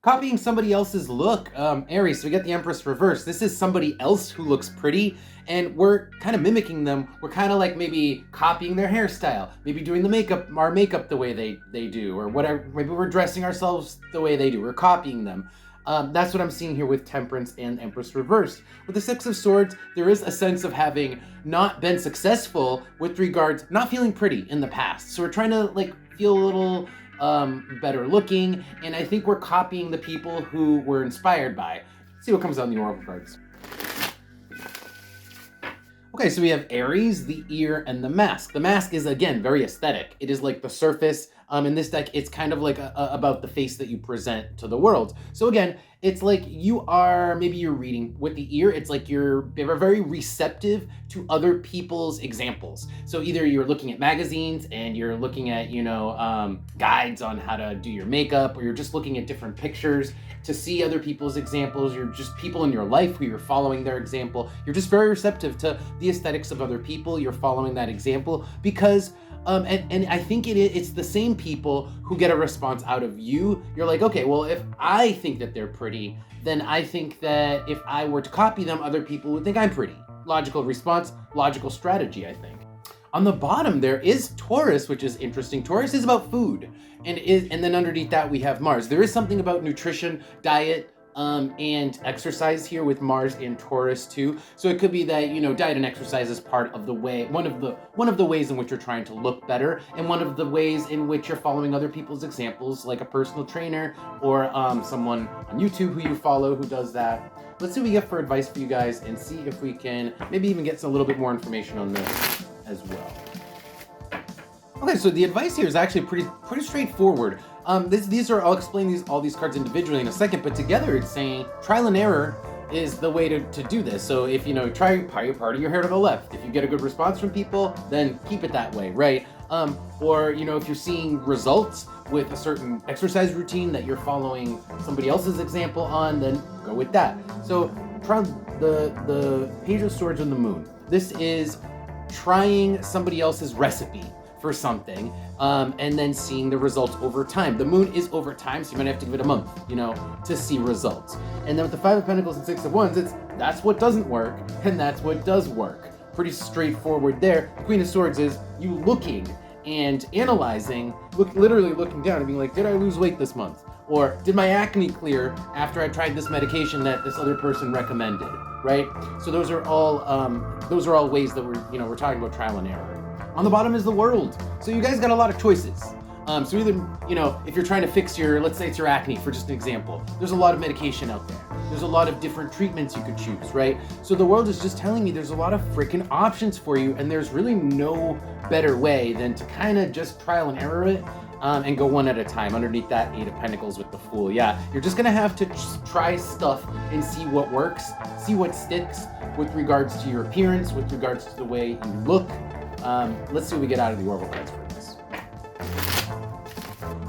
Copying somebody else's look. Aries, so we get the Empress reversed. This is somebody else who looks pretty, and we're kind of mimicking them. We're kind of like maybe copying their hairstyle, maybe doing our makeup the way they do, or whatever. Maybe we're dressing ourselves the way they do. We're copying them. That's what I'm seeing here with Temperance and Empress reversed. With the Six of Swords, there is a sense of having not been successful with regards not feeling pretty in the past. So we're trying to like feel a little better looking, and I think we're copying the people who we're inspired by. Let's see what comes out in the oracle cards. Okay, so we have Aries, the ear, and the mask. The mask is, again, very aesthetic. It is like the surface. In this deck, it's kind of like about the face that you present to the world. So again, it's like maybe you're reading with the ear. It's like you're very receptive to other people's examples. So either you're looking at magazines and you're looking at, guides on how to do your makeup, or you're just looking at different pictures to see other people's examples. You're just people in your life who you're following their example. You're just very receptive to the aesthetics of other people. You're following that example because and I think it's the same people who get a response out of you. You're like, okay, well, if I think that they're pretty, then I think that if I were to copy them, other people would think I'm pretty. Logical response, logical strategy, I think. On the bottom, there is Taurus, which is interesting. Taurus is about food, and then underneath that we have Mars. There is something about nutrition, diet, and exercise here with Mars and Taurus too. So it could be that, diet and exercise is part of the way, one of the ways in which you're trying to look better, and one of the ways in which you're following other people's examples, like a personal trainer or someone on YouTube who you follow who does that. Let's see what we get for advice for you guys and see if we can maybe even get a little bit more information on this as well. Okay, so the advice here is actually pretty straightforward. I'll explain all these cards individually in a second, but together it's saying trial and error is the way to do this. So if try part of your hair to the left. If you get a good response from people, then keep it that way, right? Or if you're seeing results with a certain exercise routine that you're following somebody else's example on, then go with that. So try the Page of Swords and the Moon. This is trying somebody else's recipe for something, and then seeing the results over time. The moon is over time, so you might have to give it a month, to see results. And then with the Five of Pentacles and Six of Wands, that's what doesn't work, and that's what does work. Pretty straightforward there. The Queen of Swords is you looking and analyzing, literally looking down and being like, did I lose weight this month? Or did my acne clear after I tried this medication that this other person recommended, right? So those are all ways that we're talking about trial and error. On the bottom is the World. So you guys got a lot of choices. So either, if you're trying to fix let's say it's your acne, for just an example, there's a lot of medication out there. There's a lot of different treatments you could choose, right? So the World is just telling me there's a lot of freaking options for you, and there's really no better way than to kind of just trial and error it, and go one at a time. Underneath that Eight of Pentacles with the Fool. Yeah, you're just gonna have to just try stuff and see what works, see what sticks with regards to your appearance, with regards to the way you look. Let's see what we get out of the oracle cards for this.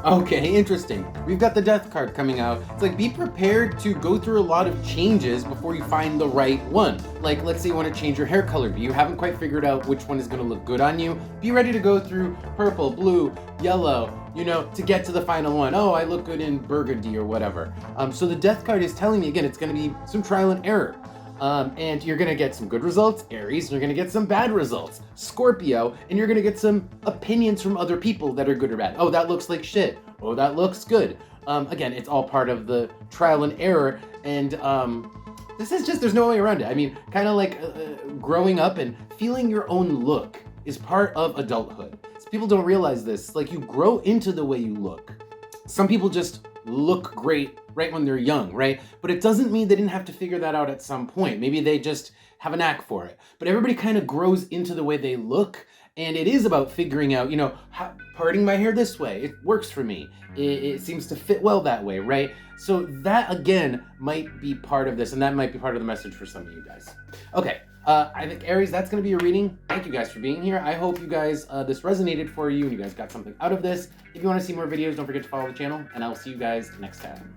Okay, interesting. We've got the Death card coming out. It's like, be prepared to go through a lot of changes before you find the right one. Like, let's say you want to change your hair color, but you haven't quite figured out which one is going to look good on you. Be ready to go through purple, blue, yellow, to get to the final one. Oh, I look good in burgundy or whatever. So the Death card is telling me, again, it's going to be some trial and error. And you're going to get some good results, Aries, and you're going to get some bad results, Scorpio, and you're going to get some opinions from other people that are good or bad. Oh, that looks like shit. Oh, that looks good. Again, it's all part of the trial and error, and this is just, there's no way around it. I mean, kind of like growing up and feeling your own look is part of adulthood. So people don't realize this. Like, you grow into the way you look. Some people just look great right when they're young, right? But it doesn't mean they didn't have to figure that out at some point. Maybe they just have a knack for it. But everybody kind of grows into the way they look, and it is about figuring out, parting my hair this way, it works for me. It seems to fit well that way, right? So that, again, might be part of this, and that might be part of the message for some of you guys. Okay, I think, Aries, that's going to be your reading. Thank you guys for being here. I hope you guys, this resonated for you, and you guys got something out of this. If you want to see more videos, don't forget to follow the channel, and I'll see you guys next time.